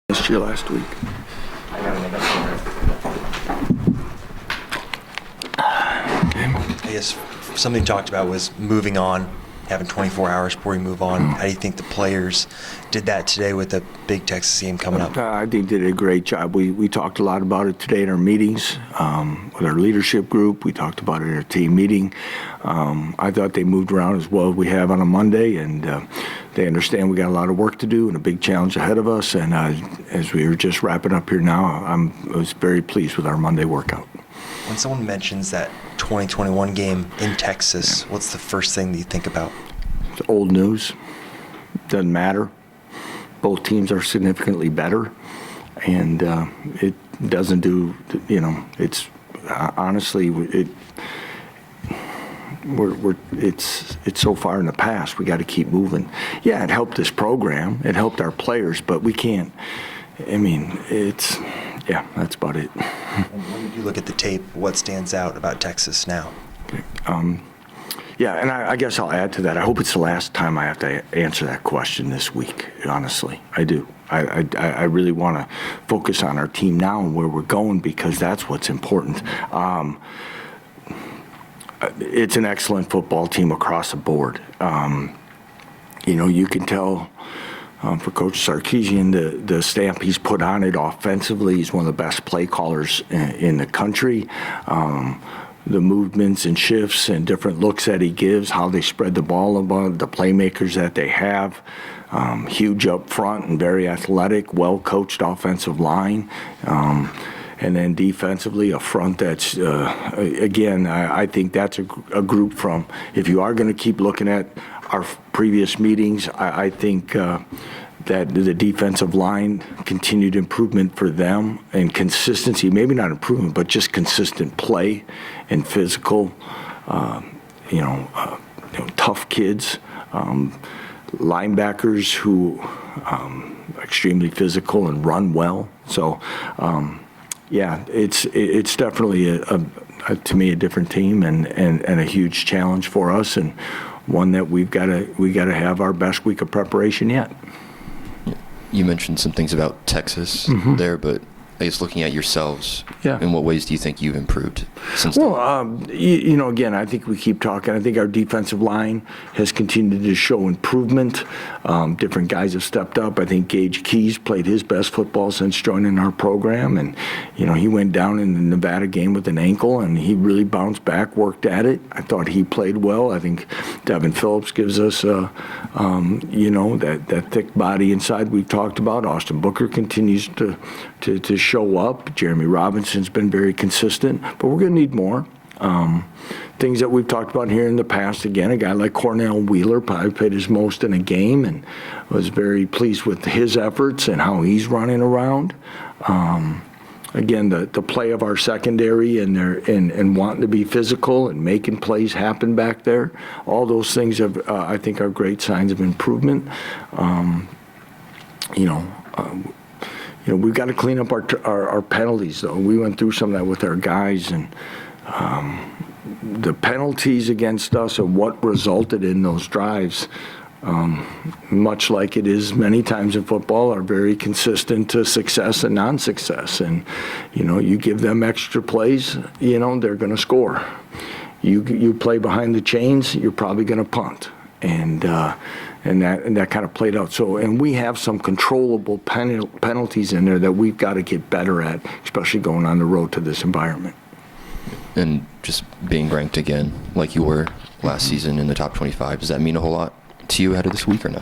Missed you last week. I guess something you talked about was moving on, having 24 hours before you move on. How do you think the players did that today with the big Texas game coming up? I think they did a great job. We talked a lot about it today in our meetings with our leadership group. We talked about it at our team meeting. I thought they moved around as well as we have on a Monday, and they understand we got a lot of work to do and a big challenge ahead of us. And as we were just wrapping up here now, I was very pleased with our Monday workout. When someone mentions that 2021 game in Texas, what's the first thing that you think about? It's old news. Doesn't matter. Both teams are significantly better, and it doesn't do. It's honestly it's so far in the past. We got to keep moving. Yeah, it helped this program. It helped our players, but we can't. I mean, that's about it. And when you look at the tape, what stands out about Texas now? Yeah, and I guess I'll add to that. I hope it's the last time I have to answer that question this week, honestly. I do. I really want to focus on our team now and where we're going, because that's what's important. It's an excellent football team across the board. You can tell for Coach Sarkisian, the stamp he's put on it offensively. He's one of the best play callers in the country. The movements and shifts and different looks that he gives, how they spread the ball about, the playmakers that they have, huge up front and very athletic, well-coached offensive line. And then defensively, a front that's, again, I think that's a group from, if you are going to keep looking at our previous meetings, I think that the defensive line, continued improvement for them, and consistency, maybe not improvement, but just consistent play and physical, tough kids, linebackers who are extremely physical and run well. So, it's definitely to me a different team and a huge challenge for us, and one that we got to have our best week of preparation yet. You mentioned some things about Texas there, but I guess looking at yourselves, in what ways do you think you've improved since then? Well, again, I think we keep talking. I think our defensive line has continued to show improvement. Different guys have stepped up. I think Gage Keys played his best football since joining our program, and he went down in the Nevada game with an ankle, and he really bounced back, worked at it. I thought he played well. I think Devin Phillips gives us, that thick body inside we've talked about. Austin Booker continues to show up. Jeremy Robinson's been very consistent, but we're going to need more. Things that we've talked about here in the past, again, a guy like Cornell Wheeler probably played his most in a game, and was very pleased with his efforts and how he's running around. Again, the play of our secondary and wanting to be physical and making plays happen back there, all those things I think are great signs of improvement. We've got to clean up our penalties, though. We went through some of that with our guys, and the penalties against us and what resulted in those drives, much like it is many times in football, are very consistent to success and non-success. And, you give them extra plays, they're going to score. You play behind the chains, you're probably going to punt. And that kind of played out. So, and we have some controllable penalties in there that we've got to get better at, especially going on the road to this environment. And just being ranked again, like you were last season in the top 25, does that mean a whole lot to you ahead of this week or no?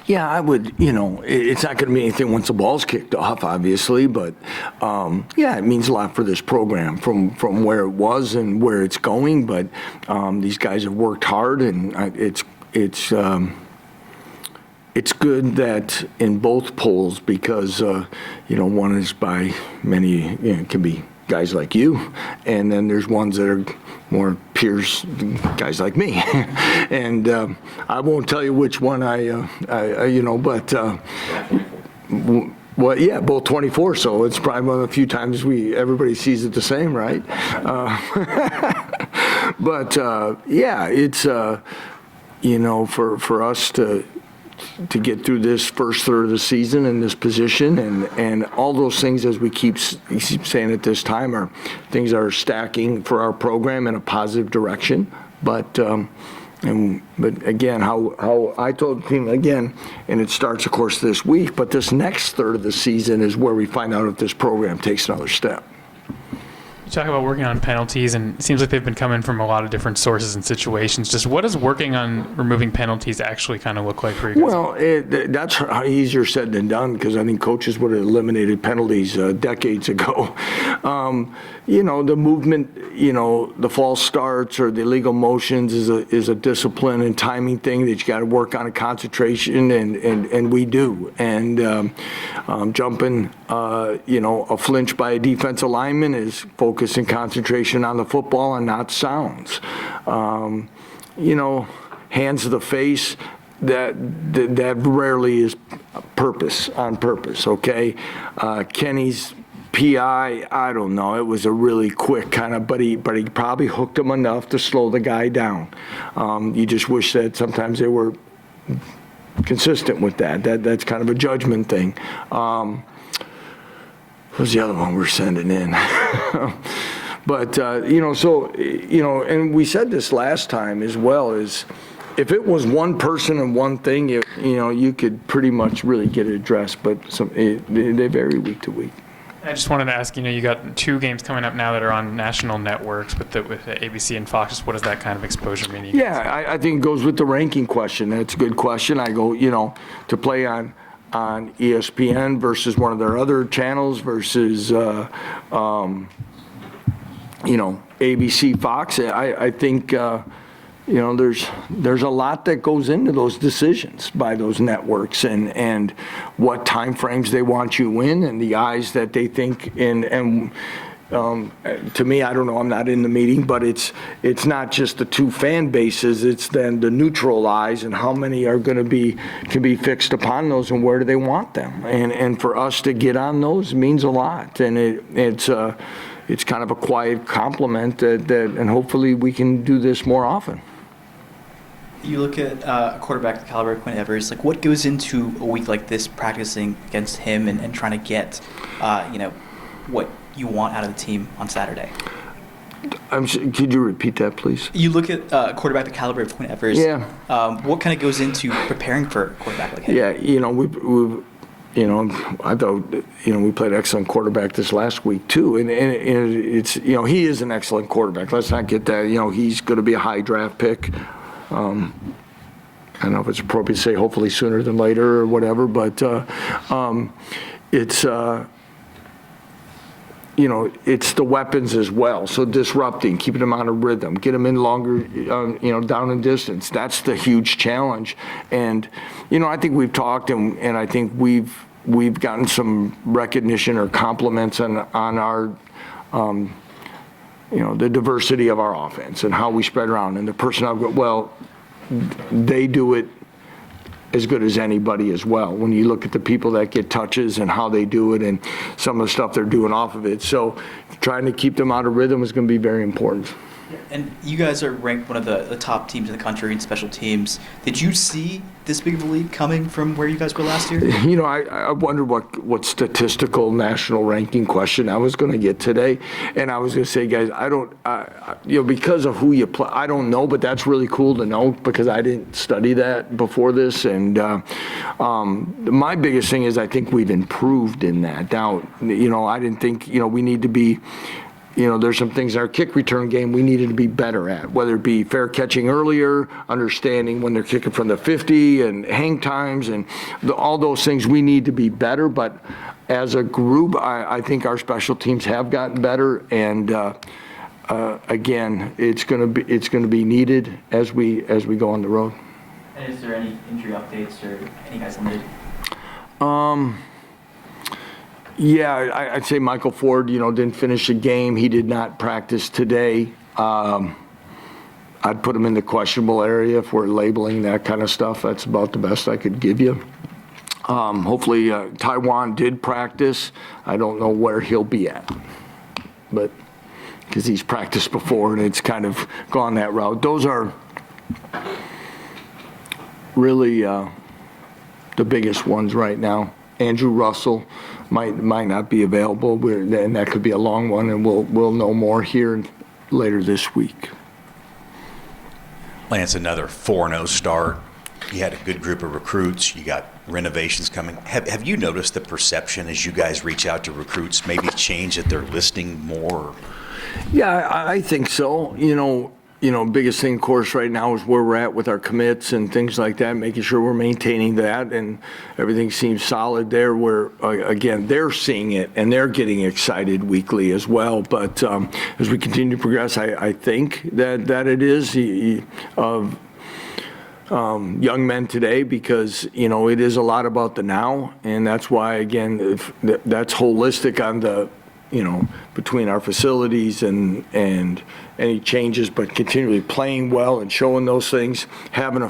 Yeah, I would, it's not going to mean anything once the ball's kicked off, obviously, but it means a lot for this program from where it was and where it's going. But these guys have worked hard, and it's good that in both polls, because one is by many, it can be guys like you, and then there's ones that are more peers, guys like me. And I won't tell you which one both 24, so it's probably one of the few times everybody sees it the same, right? It's for us to to get through this first third of the season in this position, and all those things, as we keep saying at this time, are things that are stacking for our program in a positive direction. But again, how I told the team again, and it starts, of course, this week, but this next third of the season is where we find out if this program takes another step. You talk about working on penalties, and it seems like they've been coming from a lot of different sources and situations. Just what does working on removing penalties actually kind of look like for you guys? Well, that's easier said than done, because I think coaches would have eliminated penalties decades ago. The movement, the false starts or the illegal motions is a discipline and timing thing that you got to work on, a concentration, and we do. And jumping, a flinch by a defensive lineman is focus and concentration on the football and not sounds. Hands to the face, that rarely is on purpose, okay? Kenny's PI, I don't know. It was a really quick kind of, but he probably hooked him enough to slow the guy down. You just wish that sometimes they were consistent with that. That's kind of a judgment thing. What was the other one we're sending in? But, and we said this last time as well, is if it was one person and one thing, you could pretty much really get it addressed, but they vary week to week. I just wanted to ask, you got 2 games coming up now that are on national networks with ABC and Fox. Just what does that kind of exposure mean to you? Yeah, I think it goes with the ranking question. That's a good question. I go, to play on ESPN versus one of their other channels versus, ABC, Fox. I think, there's a lot that goes into those decisions by those networks and what time frames they want you in and the eyes that they think in. To me, I don't know, I'm not in the meeting, but it's not just the 2 fan bases, it's then the neutral eyes and how many are going to can be fixed upon those and where do they want them. And for us to get on those means a lot. And it's kind of a quiet compliment that and hopefully we can do this more often. You look at a quarterback the caliber of Quinn Evers, like what goes into a week like this practicing against him and trying to get, what you want out of the team on Saturday? Could you repeat that, please? You look at a quarterback the caliber of Quinn Evers. Yeah. What kind of goes into preparing for a quarterback like him? Yeah, I thought, we played excellent quarterback this last week too, and it's, he is an excellent quarterback. Let's not get that, he's going to be a high draft pick. I don't know if it's appropriate to say hopefully sooner than later or whatever, but it's it's the weapons as well. So disrupting, keeping them out of rhythm, get them in longer, down in distance. That's the huge challenge. And, I think we've talked and I think we've gotten some recognition or compliments on our, the diversity of our offense and how we spread around and the personnel. Well, they do it as good as anybody as well when you look at the people that get touches and how they do it and some of the stuff they're doing off of it. So trying to keep them out of rhythm is going to be very important. And you guys are ranked one of the top teams in the country in special teams. Did you see this big of a lead coming from where you guys were last year? I wonder what statistical national ranking question I was going to get today. And I was going to say, guys, I don't, because of who you play, I don't know, but that's really cool to know because I didn't study that before this. And my biggest thing is I think we've improved in that. Now, I didn't think, we need to be, there's some things in our kick return game we needed to be better at, whether it be fair catching earlier, understanding when they're kicking from the 50 and hang times and all those things we need to be better. But as a group, I think our special teams have gotten better. And again, it's going to be needed as we go on the road. And is there any injury updates or any guys limited? Yeah, I'd say Michael Ford, didn't finish the game. He did not practice today. I'd put him in the questionable area if we're labeling that kind of stuff. That's about the best I could give you. Hopefully, Taiwan did practice. I don't know where he'll be at, but because he's practiced before and it's kind of gone that route. Those are really the biggest ones right now. Andrew Russell might not be available, and that could be a long one, and we'll know more here later this week. Lance, another 4-0 start. You had a good group of recruits. You got renovations coming. Have you noticed the perception as you guys reach out to recruits maybe change, that they're listening more? Yeah, I think so. Biggest thing, of course, right now is where we're at with our commits and things like that, making sure we're maintaining that, and everything seems solid there, where, again, they're seeing it and they're getting excited weekly as well. But as we continue to progress, I think that it is of young men today, because, it is a lot about the now, and that's why, again, that's holistic on the, between our facilities and any changes, but continually playing well and showing those things, having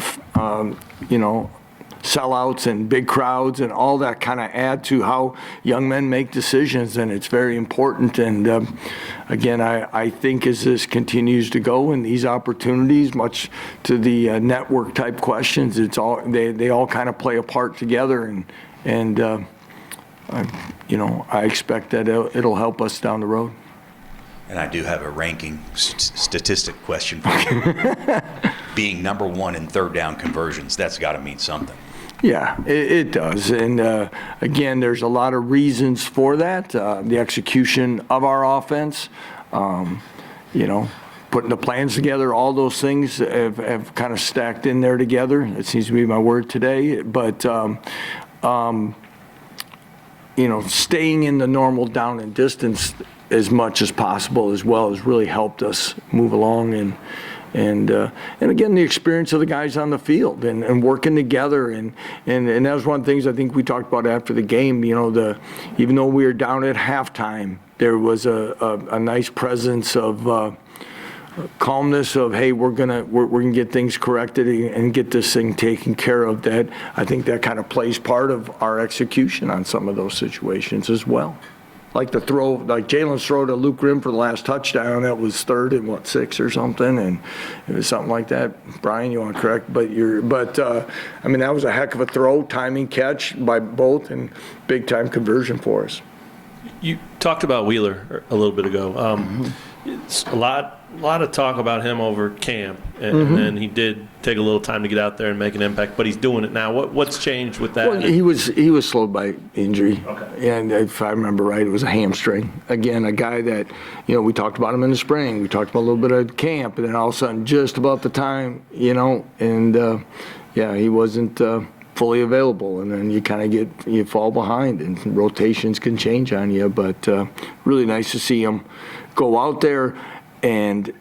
sellouts and big crowds and all that kind of add to how young men make decisions, and it's very important. And again, I think as this continues to go and these opportunities, much to the network type questions, it's all they all kind of play a part together, and I expect that it'll help us down the road. And I do have a ranking statistic question for you. Being number one in third down conversions, that's got to mean something. Yeah, it does. And again, there's a lot of reasons for that. The execution of our offense, putting the plans together, all those things have kind of stacked in there together. It seems to be my word today. But, staying in the normal down and distance as much as possible as well has really helped us move along, and again, the experience of the guys on the field and working together, and that was one of the things I think we talked about after the game. Even though we were down at halftime, there was a nice presence of calmness of, hey, we're gonna get things corrected and get this thing taken care of. That I think that kind of plays part of our execution on some of those situations as well. Like Jalen's throw to Luke Grimm for the last touchdown, that was 3rd and 6 or something, and it was something like that. Brian, you want to correct, but that was a heck of a throw, timing catch by both, and big time conversion for us. You talked about Wheeler a little bit ago. It's a lot of talk about him over camp, and then he did take a little time to get out there and make an impact, but he's doing it now. What's changed with that? Well, he was slowed by injury, Okay. And if I remember right, it was a hamstring. Again, a guy that, we talked about him in the spring. We talked about a little bit of camp, and then all of a sudden, just about the time, and he wasn't fully available, and then you fall behind, and rotations can change on you. But really nice to see him go out there and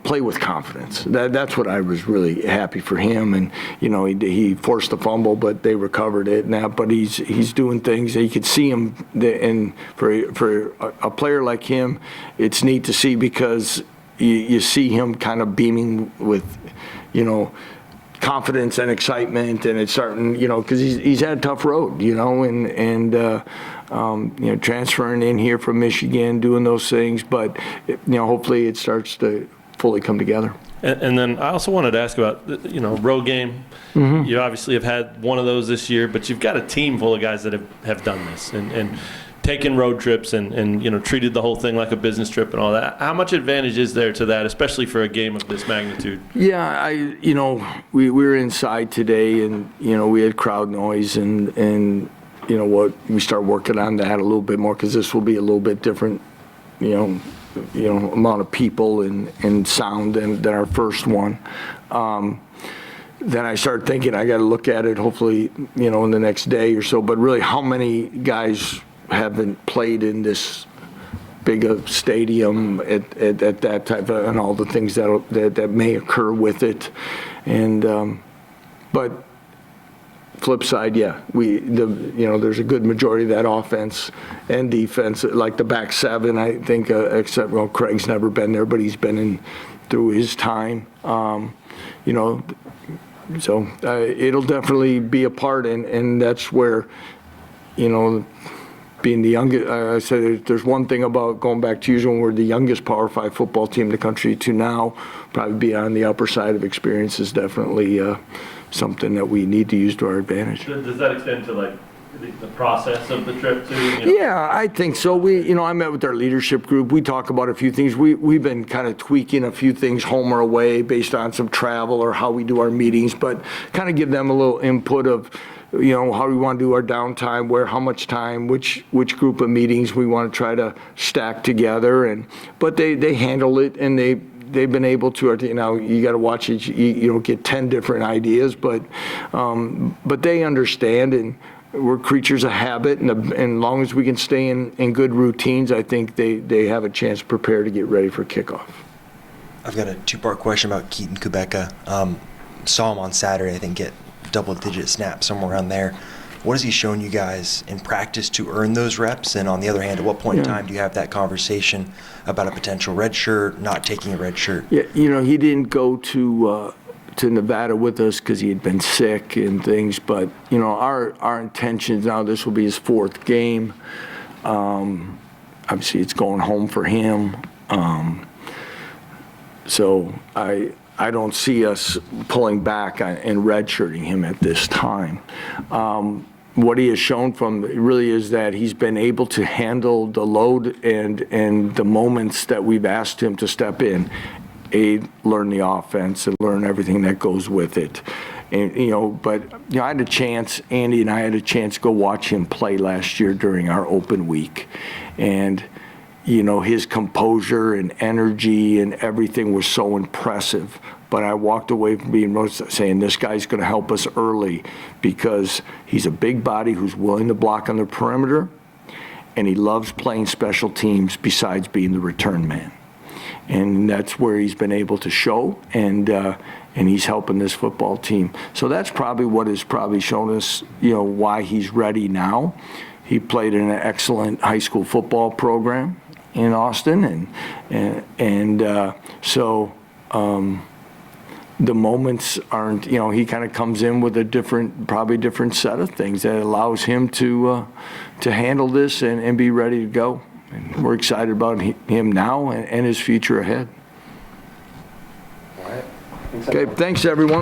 play with confidence. That's what I was really happy for him. And he forced the fumble, but they recovered it now. But he's doing things that you could see him. And for a player like him, it's neat to see, because you see him kind of beaming with confidence and excitement, and it's starting, because he's had a tough road, and transferring in here from Michigan, doing those things, but hopefully it starts to fully come together. And then I also wanted to ask about, road game. You obviously have had one of those this year, but you've got a team full of guys that have done this and taken road trips and treated the whole thing like a business trip and all that. How much advantage is there to that, especially for a game of this magnitude? Yeah, we were inside today, and we had crowd noise, and we start working on that a little bit more, because this will be a little bit different, amount of people and sound than our first one. Then I started thinking I got to look at it, hopefully, in the next day or so. But really, how many guys haven't played in this big a stadium at that type of, and all the things that may occur with it, and but flip side, there's a good majority of that offense and defense, like the back seven, I think, except Craig's never been there, but he's been through his time, so it'll definitely be a part, and that's where being the youngest, I said there's one thing about going back to usual when we're the youngest Power 5 football team in the country to now, probably be on the upper side of experience is definitely something that we need to use to our advantage. Does that extend to like the process of the trip too? Yeah, I think so. I met with our leadership group. We talk about a few things. We've been kind of tweaking a few things home or away based on some travel or how we do our meetings, but kind of give them a little input of, how we want to do our downtime, how much time, which group of meetings we want to try to stack together. But they handle it, and they've been able to, you got to watch it, you don't get 10 different ideas, but they understand, and we're creatures of habit, and as long as we can stay in good routines, I think they have a chance to prepare to get ready for kickoff. I've got a two-part question about Keaton Quezada. Saw him on Saturday, I think, get double-digit snaps, somewhere around there. What has he shown you guys in practice to earn those reps? And on the other hand, at what point in time do you have that conversation about a potential red shirt, not taking a red shirt? Yeah, he didn't go to Nevada with us because he had been sick and things, but our intentions now, this will be his 4th game. Obviously it's going home for him, so I don't see us pulling back and redshirting him at this time. What he has shown really is that he's been able to handle the load and the moments that we've asked him to step in. Learn the offense and learn everything that goes with it. And, but I had a chance, Andy and I had a chance to go watch him play last year during our open week. And, his composure and energy and everything was so impressive. But I walked away from being saying this guy's going to help us early because he's a big body who's willing to block on the perimeter, and he loves playing special teams besides being the return man. And that's where he's been able to show, and he's helping this football team. So that's probably what has probably shown us, why he's ready now. He played in an excellent high school football program in Austin, so the moments aren't, he kind of comes in with a probably different set of things that allows him to handle this and be ready to go. And we're excited about him now and his future ahead. All right. Okay, thanks everyone.